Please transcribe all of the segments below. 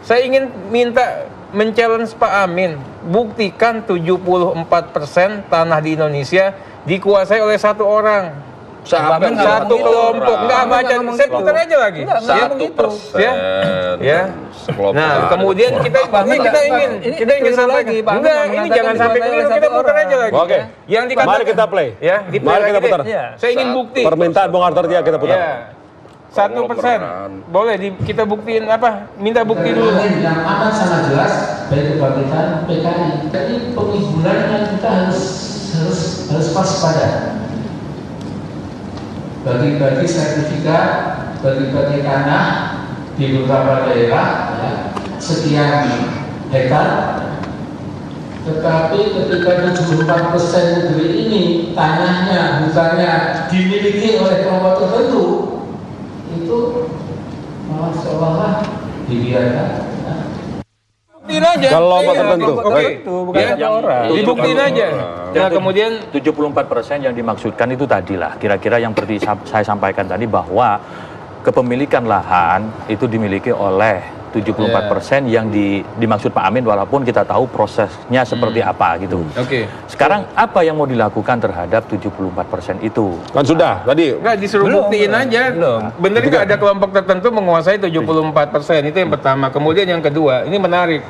Saya ingin minta men-challenge Pak Amin, buktikan 74% tanah di Indonesia dikuasai oleh satu orang. Satu kelompok. Enggak baca, saya putar aja lagi. 1%. Ya. Nah, kemudian kita ingin sampaikan. Enggak, ini jangan sampai keliru, kita putar aja lagi. Oke. Yang dikatakan, mari kita play. Ya, mari kita putar. Saya ingin bukti. Permintaan Bung Arthur Tia kita putar. Ya. 1%. Boleh kita buktiin apa? Minta bukti dulu. Yang akan sangat jelas dari kebangkitan PKI. Jadi penghiburannya kita harus waspada. Bagi-bagi sertifikat, bagi-bagi tanah di beberapa daerah, ya, sekian hektar. Tetapi ketika 74% negeri ini tanahnya, hutannya dimiliki oleh kelompok tertentu, itu malah seolah-olah dibiarkan. Buktiin aja. Kelompok tertentu. Oke. Bukan satu orang. Dibuktiin aja. Nah, kemudian 74% yang dimaksudkan itu tadilah kira-kira yang seperti saya sampaikan tadi, bahwa kepemilikan lahan itu dimiliki oleh 74% yang dimaksud Pak Amin, walaupun kita tahu prosesnya seperti apa gitu. Oke. Sekarang apa yang mau dilakukan terhadap 74% itu? Kan sudah tadi. Enggak, disuruh buktiin aja. Bener nggak ada kelompok tertentu menguasai 74%, itu yang pertama. Kemudian yang kedua, ini menarik.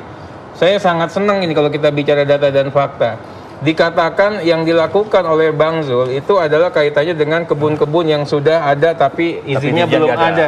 Saya sangat senang ini kalau kita bicara data dan fakta. Dikatakan yang dilakukan oleh Bang Zul itu adalah kaitannya dengan kebun-kebun yang sudah ada tapi izinnya belum ada.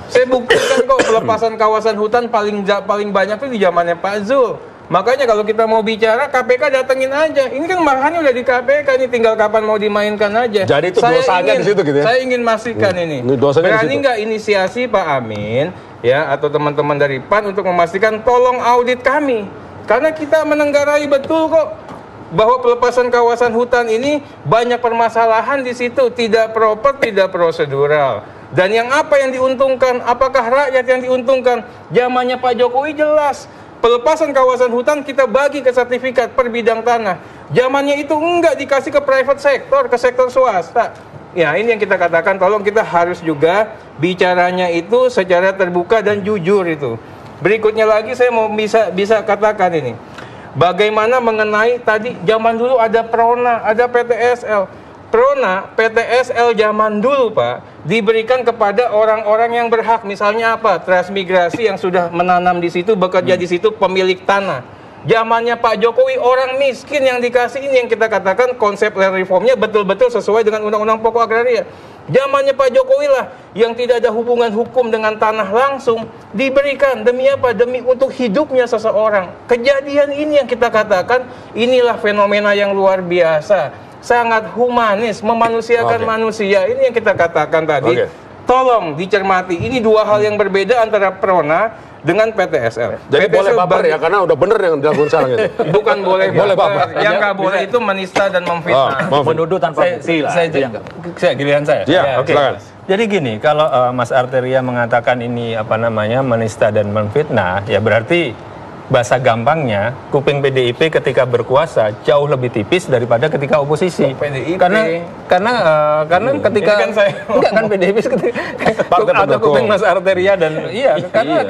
Saya buktikan kok pelepasan kawasan hutan paling banyak itu di zamannya Pak Zul. Makanya kalau kita mau bicara, KPK datengin aja. Ini kan malahannya udah di KPK, ini tinggal kapan mau dimainkan aja. Jadi itu dosanya di situ gitu ya? Saya ingin memastikan ini. Berani nggak inisiasi Pak Amin ya atau teman-teman dari PAN untuk memastikan tolong audit kami. Karena kita menenggarai betul kok bahwa pelepasan kawasan hutan ini banyak permasalahan di situ, tidak proper, tidak prosedural. Dan yang apa yang diuntungkan? Apakah rakyat yang diuntungkan? Zamannya Pak Jokowi jelas, pelepasan kawasan hutan kita bagi ke sertifikat per bidang tanah. Zamannya itu enggak dikasih ke private sector, ke sektor swasta. Ya, ini yang kita katakan, tolong kita harus juga bicaranya itu secara terbuka dan jujur itu. Berikutnya lagi saya mau bisa katakan ini. Bagaimana mengenai tadi zaman dulu ada PRONA, ada PTSL. PRONA, PTSL zaman dulu Pak diberikan kepada orang-orang yang berhak. Misalnya apa? Transmigrasi yang sudah menanam di situ, bekerja di situ, pemilik tanah. Zamannya Pak Jokowi orang miskin yang dikasih, ini yang kita katakan konsep land reformnya betul-betul sesuai dengan Undang-Undang Pokok Agraria. Zamannya Pak Jokowi lah yang tidak ada hubungan hukum dengan tanah langsung diberikan demi apa? Demi untuk hidupnya seseorang. Kejadian ini yang kita katakan inilah fenomena yang luar biasa, sangat humanis, memanusiakan manusia. Ini yang kita katakan tadi. Tolong dicermati. Ini dua hal yang berbeda antara PRONA dengan PTSL. Jadi boleh baper ya, karena udah bener yang dilakukan sekarang itu. Bukan boleh baper. Yang nggak boleh itu menista dan memfitnah. Menuduh tanpa bukti lah. Giliran saya. Ya, oke. Silakan. Jadi gini, kalau Mas Arteria mengatakan ini menista dan memfitnah, ya berarti bahasa gampangnya kuping PDIP ketika berkuasa jauh lebih tipis daripada ketika oposisi. PDIP. Karena ketika kan saya enggak kan PDIP atau kuping Mas Arteria dan karena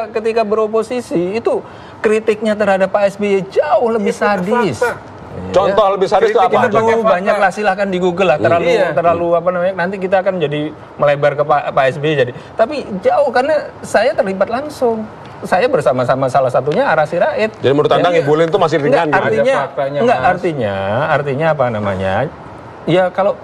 ketika beroposisi itu kritiknya terhadap Pak SBY jauh lebih sadis. Contoh lebih sadis itu apa? Itu banyak lah, silahkan di Google lah. Terlalu nanti kita akan jadi melebar ke Pak SBY jadi. Tapi jauh karena saya terlibat langsung. Saya bersama-sama salah satunya Ara Sirait. Jadi menurut Anda ngibulin itu masih ringan? Artinya apa namanya? Ya kalau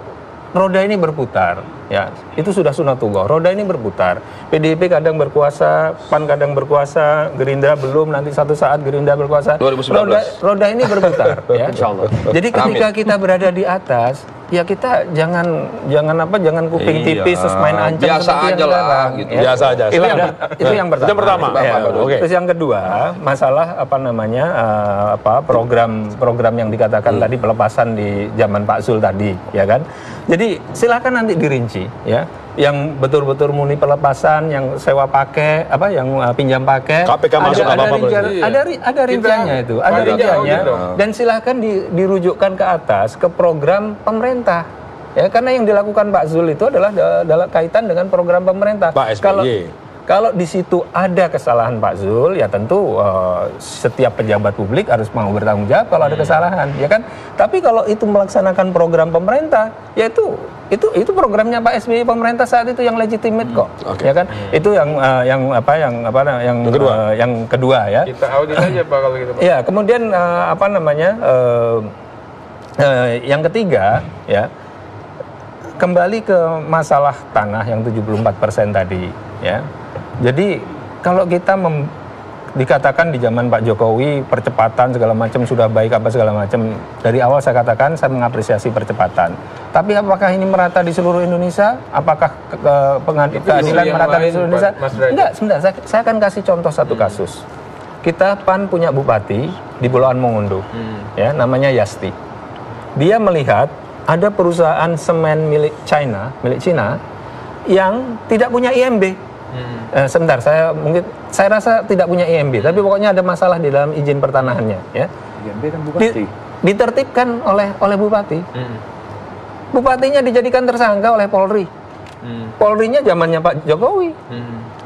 roda ini berputar, ya itu sudah sunatullah. Roda ini berputar. PDIP kadang berkuasa, PAN kadang berkuasa, Gerindra belum. Nanti satu saat Gerindra berkuasa. 2019. Roda ini berputar. Ya. Insyaallah. Jadi ketika kita berada di atas, ya kita jangan kuping tipis terus main ancam biasa aja lah gitu. Ya. Biasa aja. Itu yang pertama. Yang pertama. Oke. Terus yang kedua, masalah program yang dikatakan tadi pelepasan di zaman Pak Zul tadi, ya kan? Jadi silakan nanti dirinci, ya. Yang betul-betul murni pelepasan, yang sewa pakai, yang pinjam pakai. KPK masuk ada rinciannya itu, ada rinciannya. Dan silakan dirujukkan ke atas ke program pemerintah. Ya, karena yang dilakukan Pak Zul itu adalah kaitan dengan program pemerintah. Pak SBY. Kalau di situ ada kesalahan Pak Zul, ya tentu setiap pejabat publik harus mau bertanggung jawab kalau ada kesalahan, ya kan? Tapi kalau itu melaksanakan program pemerintah, ya itu programnya Pak SBY pemerintah saat itu yang legitimate kok, ya kan? Itu yang kedua ya. Kita audit aja Pak kalau gitu Pak. Ya, kemudian yang ketiga ya, kembali ke masalah tanah yang 74% tadi ya. Jadi kalau kita dikatakan di zaman Pak Jokowi percepatan segala macam sudah baik apa segala macam, dari awal saya katakan saya mengapresiasi percepatan. Tapi apakah ini merata di seluruh Indonesia? Apakah keadilan merata di seluruh Indonesia? Enggak, sebentar. Saya akan kasih contoh satu kasus. Kita PAN punya bupati di Pulauan Mongondo, ya, namanya Yasti. Dia melihat ada perusahaan semen milik Cina yang tidak punya IMB. Sebentar, saya rasa tidak punya IMB, tapi pokoknya ada masalah di dalam izin pertanahannya, ya. IMB kan bupati. Ditertibkan oleh bupati. Bupatinya dijadikan tersangka oleh Polri. Polrinya zamannya Pak Jokowi.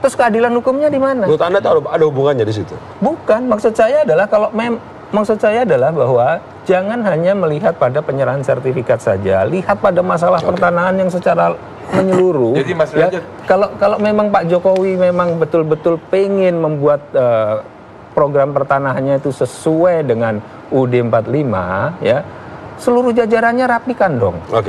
Terus keadilan hukumnya di mana? Menurut Anda ada hubungannya di situ? Bukan, maksud saya adalah bahwa jangan hanya melihat pada penyerahan sertifikat saja, lihat pada masalah pertanahan yang secara menyeluruh. Jadi Mas ya, Derajat, kalau memang Pak Jokowi memang betul-betul pengen membuat program pertanahannya itu sesuai dengan UUD 45, ya, seluruh jajarannya rapikan dong. Oke.